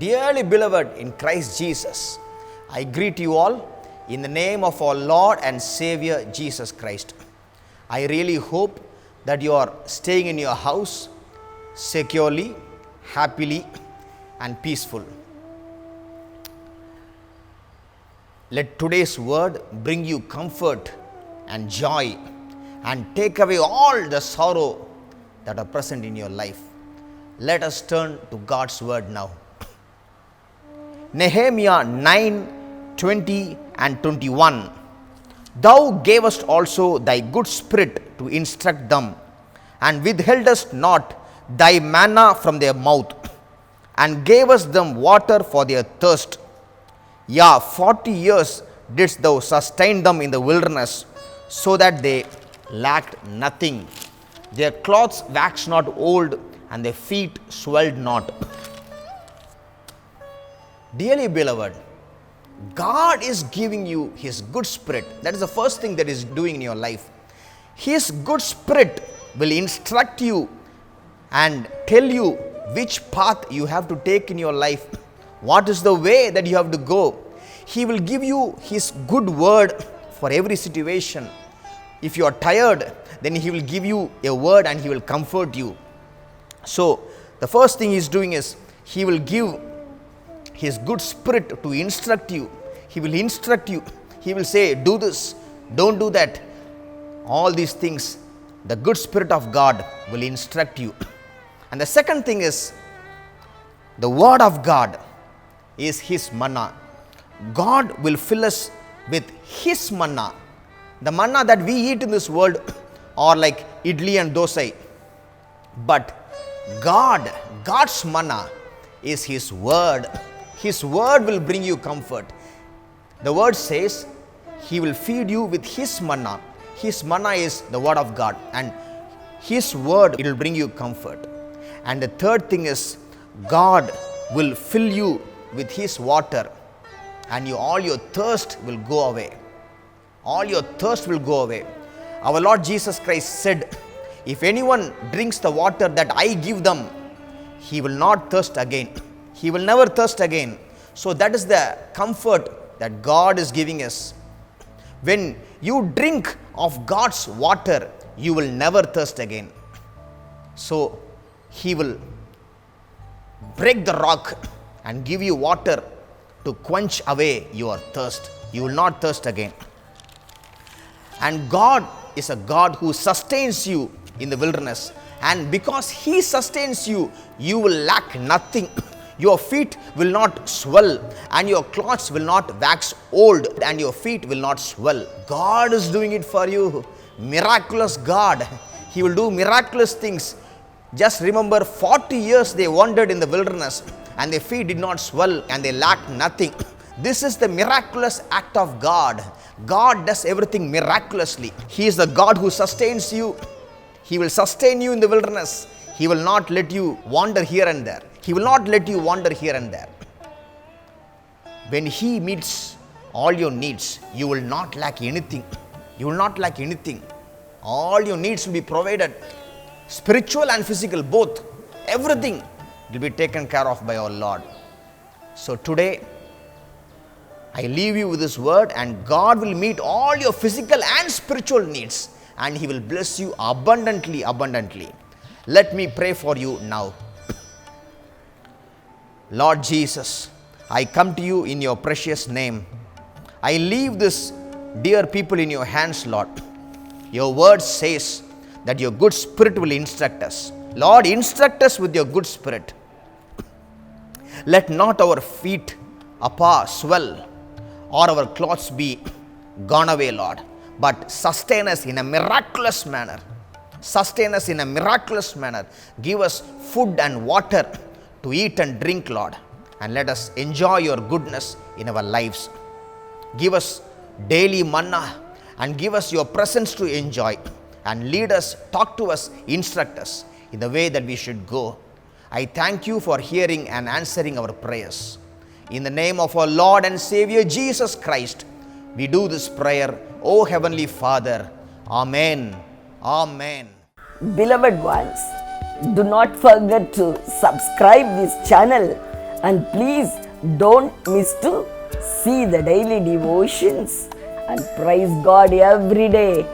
Dearly beloved in Christ Jesus, I greet you all in the name of our Lord and Savior Jesus Christ. I really hope that you are staying in your house securely, happily, and peaceful. Let today's word bring you comfort and joy and take away all the sorrow that are present in your life. Let us turn to God's word now. Nehemiah 9:20 and 21. Thou gavest also thy good spirit to instruct them, and withheldest not thy manna from their mouth, and gavest them water for their thirst. 40 years didst thou sustain them in the wilderness, so that they lacked nothing. Their clothes waxed not old, and their feet swelled not. Dearly beloved, God is giving you His good spirit. That is the first thing that He is doing in your life. His good spirit will instruct you and tell you which path you have to take in your life. What is the way that you have to go? He will give you His good word for every situation. If you are tired, then He will give you a word and He will comfort you. So, the first thing He is doing is He will give His good spirit to instruct you. He will instruct you. He will say, do this, don't do that. All these things, the good spirit of God will instruct you. And the second thing is, the word of God is His manna. God will fill us with His manna. The manna that we eat in this world are like idli and dosai. But God's manna is His word. His word will bring you comfort. The word says He will feed you with His manna. His manna is the word of God, and His word, it will bring you comfort. And the third thing is, God will fill you with His water, and all your thirst will go away. All your thirst will go away. Our Lord Jesus Christ said, if anyone drinks the water that I give them, he will not thirst again. He will never thirst again. So that is the comfort that God is giving us. When you drink of God's water, you will never thirst again. So He will break the rock and give you water to quench away your thirst. You will not thirst again. And God is a God who sustains you in the wilderness. And because He sustains you, you will lack nothing. Your feet will not swell, and your clothes will not wax old, and your feet will not swell. God is doing it for you. Miraculous God. He will do miraculous things. Just remember, 40 years they wandered in the wilderness, and their feet did not swell, and they lacked nothing. This is the miraculous act of God. God does everything miraculously. He is the God who sustains you. He will sustain you in the wilderness. He will not let you wander here and there. He will not let you wander here and there. When He meets all your needs, you will not lack anything. You will not lack anything. All your needs will be provided. Spiritual and physical, both. Everything will be taken care of by our Lord. So today, I leave you with this word, and God will meet all your physical and spiritual needs, and He will bless you abundantly, abundantly. Let me pray for you now. Lord Jesus, I come to you in your precious name. I leave this dear people in your hands, Lord. Your word says that your good spirit will instruct us. Lord, instruct us with your good spirit. Let not our feet swell, or our clothes be gone away, Lord, but sustain us in a miraculous manner. Sustain us in a miraculous manner. Give us food and water to eat and drink, Lord, and let us enjoy your goodness in our lives. Give us daily manna, and give us your presence to enjoy, and lead us, talk to us, instruct us in the way that we should go. I thank you for hearing and answering our prayers. In the name of our Lord and Savior Jesus Christ, we do this prayer, O Heavenly Father. Amen. Amen. Beloved ones, do not forget to subscribe this channel And please don't miss to see the daily devotions and praise God every day.